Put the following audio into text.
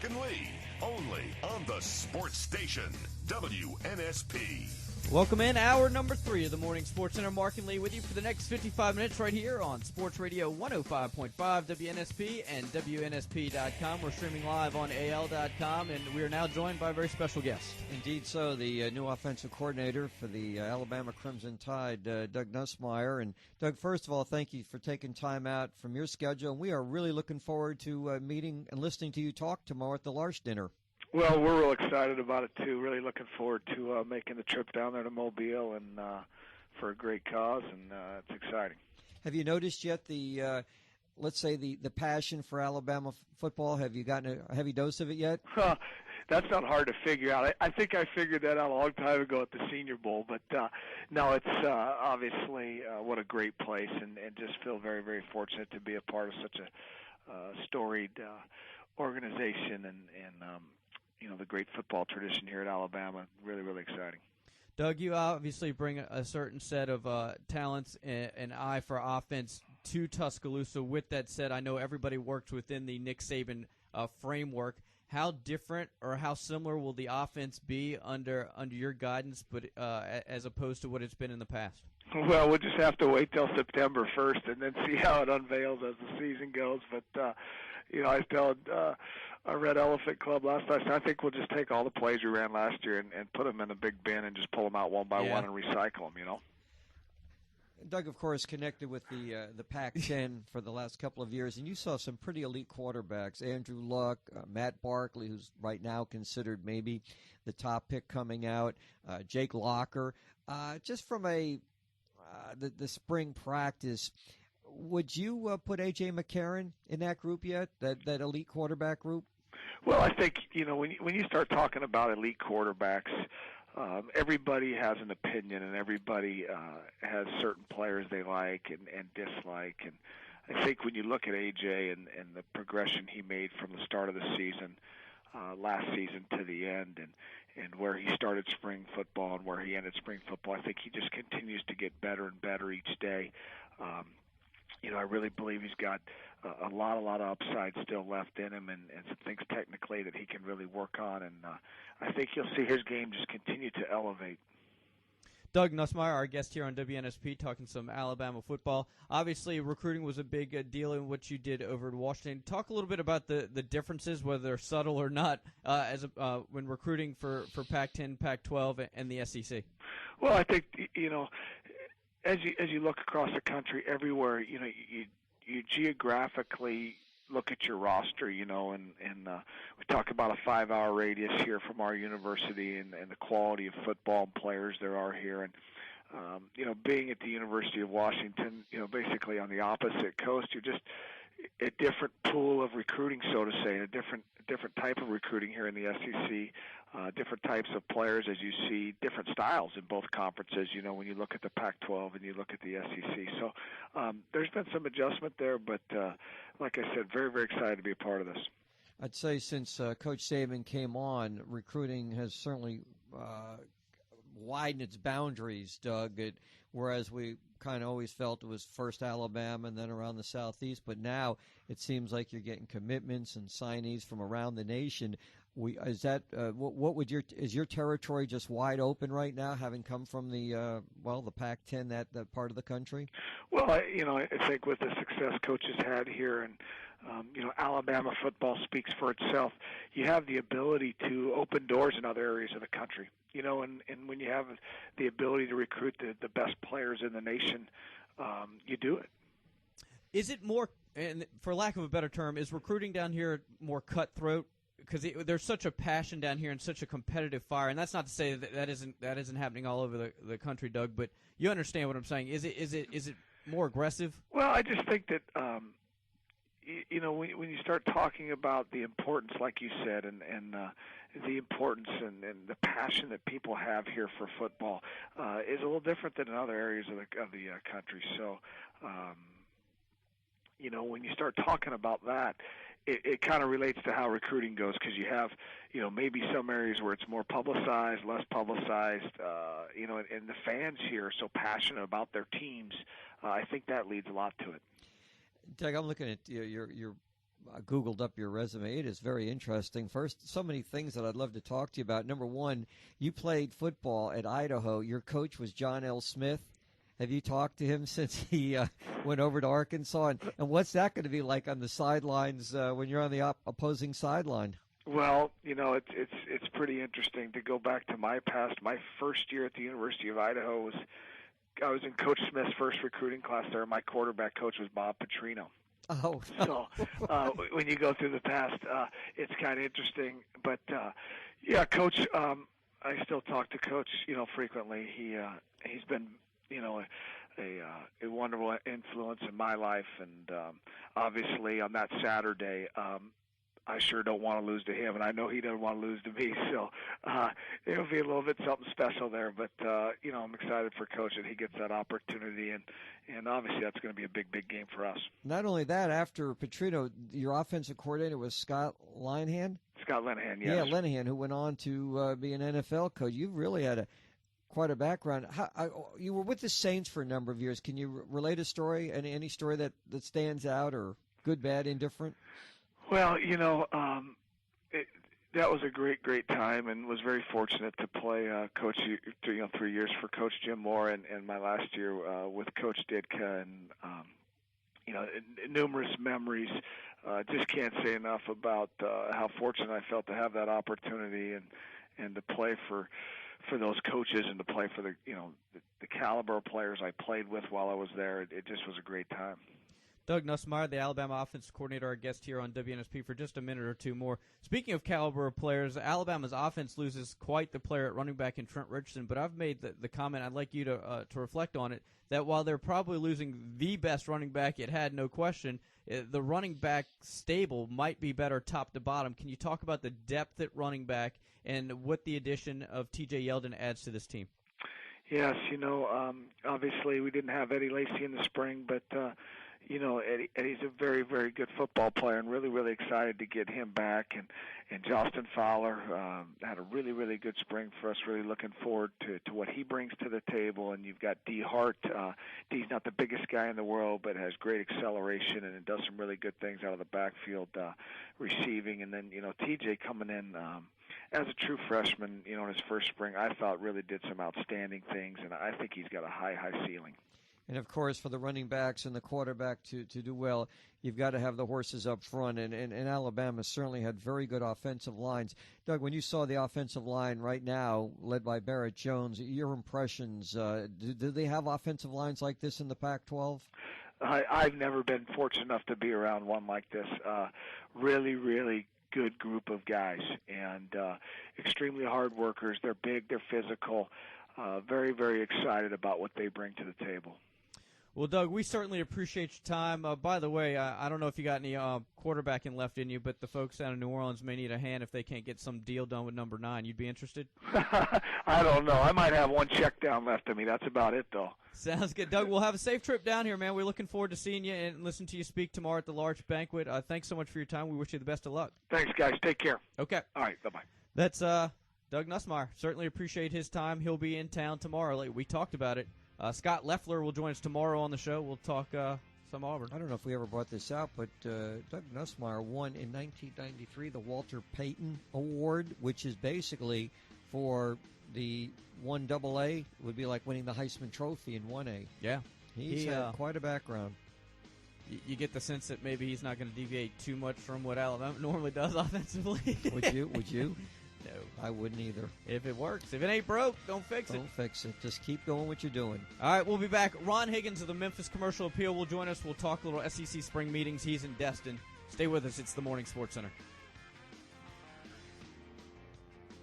and Lee, only on the sports station, WNSP. Welcome in, hour number 3 of the Morning Sports Center. Mark and Lee with you for the next 55 minutes right here on Sports Radio 105.5 WNSP and WNSP.com. We're streaming live on AL.com, and we are now joined by a very special guest. Indeed so, the new offensive coordinator for the Alabama Crimson Tide, Doug Nussmeier. And, Doug, first of all, thank you for taking time out from your schedule. And we are really looking forward to meeting and listening to you talk tomorrow at the Larch Dinner. Well, we're real excited about it, too. Really looking forward to making the trip down there to Mobile and for a great cause, and it's exciting. Have you noticed yet let's say, the passion for Alabama football? Have you gotten a heavy dose of it yet? That's not hard to figure out. I think I figured that out a long time ago at the Senior Bowl, but no, it's obviously what a great place, and just feel very, very fortunate to be a part of such a storied organization and the great football tradition here at Alabama. Really, really exciting. Doug, you obviously bring a certain set of talents and eye for offense to Tuscaloosa. With that said, I know everybody works within the Nick Saban framework. How different or how similar will the offense be under your guidance, but as opposed to what it's been in the past? Well, we'll just have to wait till September 1st and then see how it unveils as the season goes. But, I told our Red Elephant Club last night, I think we'll just take all the plays we ran last year and put them in a big bin and just pull them out one by one and recycle them, Doug, of course, connected with the Pac-10 for the last couple of years, and you saw some pretty elite quarterbacks. Andrew Luck, Matt Barkley, who's right now considered maybe the top pick coming out, Jake Locker. Just from the spring practice, would you put A.J. McCarron in that group yet, that elite quarterback group? Well, I think, when you start talking about elite quarterbacks, everybody has an opinion, and everybody has certain players they like and dislike. And I think when you look at A.J. and the progression he made from the start of the season, last season to the end, and where he started spring football and where he ended spring football, I think he just continues to get better and better each day. I really believe he's got a lot of upside still left in him and some things technically that he can really work on. And I think you'll see his game just continue to elevate. Doug Nussmeier, our guest here on WNSP, talking some Alabama football. Obviously, recruiting was a big deal in what you did over in Washington. Talk a little bit about the differences, whether they're subtle or not, when recruiting for Pac-10, Pac-12, and the SEC. Well, I think, as you look across the country, everywhere, you geographically look at your roster, and we talk about a 5-hour radius here from our university and the quality of football and players there are here. And, being at the University of Washington, basically on the opposite coast, you're just a different pool of recruiting, so to say, a different type of recruiting here in the SEC, different types of players as you see different styles in both conferences, when you look at the Pac-12 and you look at the SEC. So there's been some adjustment there, but like I said, very, very excited to be a part of this. I'd say since Coach Saban came on, recruiting has certainly widened its boundaries, Doug, whereas we kind of always felt it was first Alabama and then around the Southeast, but now it seems like you're getting commitments and signees from around the nation. Is your territory just wide open right now, having come from the Pac-10, that part of the country? Well, I think with the success coaches had here, and Alabama football speaks for itself. You have the ability to open doors in other areas of the country. And when you have the ability to recruit the best players in the nation, you do it. Is it more, and for lack of a better term, is recruiting down here more cutthroat? Because there's such a passion down here and such a competitive fire, and that's not to say that isn't happening all over the country, Doug. But you understand what I'm saying? Is it more aggressive? Well, I just think that when you start talking about the importance, like you said, and the importance and the passion that people have here for football is a little different than in other areas of the country. So, when you start talking about that, it kind of relates to how recruiting goes, because you have, maybe some areas where it's more publicized, less publicized, and the fans here are so passionate about their teams. I think that leads a lot to it. Doug, I'm looking at your Googled up your resume. It is very interesting. First, so many things that I'd love to talk to you about. Number one, you played football at Idaho. Your coach was John L. Smith. Have you talked to him since he went over to Arkansas? And what's that going to be like on the sidelines when you're on the opposing sideline? Well, it's pretty interesting to go back to my past. My first year at the University of Idaho I was in Coach Smith's first recruiting class there. My quarterback coach was Bob Petrino. Oh. So when you go through the past, it's kind of interesting. But yeah, Coach, I still talk to Coach, frequently. He's been, a wonderful influence in my life, and obviously on that Saturday, I sure don't want to lose to him, and I know he doesn't want to lose to me. So it'll be a little bit something special there. But I'm excited for Coach that he gets that opportunity, and obviously that's going to be a big, big game for us. Not only that, after Petrino, your offensive coordinator was Scott Linehan. Scott Linehan, yes. Yeah, Linehan, who went on to be an NFL coach. You've really had quite a background. You were with the Saints for a number of years. Can you relate a story, any story that stands out, or good, bad, indifferent? Well, that was a great, great time, and was very fortunate to play Coach, 3 years for Coach Jim Moore, and my last year with Coach Ditka, and numerous memories. Just can't say enough about how fortunate I felt to have that opportunity and to play for those coaches and to play for the caliber of players I played with while I was there. It just was a great time. Doug Nussmeier, the Alabama offensive coordinator, our guest here on WNSP for just a minute or two more. Speaking of caliber of players, Alabama's offense loses quite the player at running back in Trent Richardson, but I've made the comment, I'd like you to reflect on it, that while they're probably losing the best running back it had, no question, the running back stable might be better top to bottom. Can you talk about the depth at running back and what the addition of T.J. Yeldon adds to this team? Yes, obviously we didn't have Eddie Lacy in the spring, but Eddie's a very, very good football player, and really, really excited to get him back. And Justin Fowler had a really, really good spring for us. Really looking forward to what he brings to the table. And you've got D. Hart. D's not the biggest guy in the world, but has great acceleration and does some really good things out of the backfield receiving. And then, TJ coming in as a true freshman, in his first spring, I thought really did some outstanding things, and I think he's got a high, high ceiling. And, of course, for the running backs and the quarterback to do well, you've got to have the horses up front. And Alabama certainly had very good offensive lines. Doug, when you saw the offensive line right now, led by Barrett Jones, your impressions, do they have offensive lines like this in the Pac-12? I've never been fortunate enough to be around one like this. Really, really good group of guys, and extremely hard workers. They're big, they're physical, very, very excited about what they bring to the table. Well, Doug, we certainly appreciate your time. By the way, I don't know if you got any quarterbacking left in you, but the folks down in New Orleans may need a hand if they can't get some deal done with number 9. You'd be interested? I don't know. I might have one check down left of me. That's about it, though. Sounds good. Doug, we'll have a safe trip down here, man. We're looking forward to seeing you and listen to you speak tomorrow at the large banquet. Thanks so much for your time. We wish you the best of luck. Thanks, guys. Take care. Okay. All right. Bye-bye. That's Doug Nussmeier. Certainly appreciate his time. He'll be in town tomorrow. Like we talked about it. Scott Leffler will join us tomorrow on the show. We'll talk some Auburn. I don't know if we ever brought this out, but Doug Nussmeier won in 1993 the Walter Payton Award, which is basically for the 1AA. Would be like winning the Heisman Trophy in 1A. Yeah. He's had quite a background. You get the sense that maybe he's not going to deviate too much from what Alabama normally does offensively. Would you? No. I wouldn't either. If it works. If it ain't broke, don't fix it. Don't fix it. Just keep doing what you're doing. All right, we'll be back. Ron Higgins of the Memphis Commercial Appeal will join us. We'll talk a little SEC spring meetings. He's in Destin. Stay with us. It's the Morning Sports Center.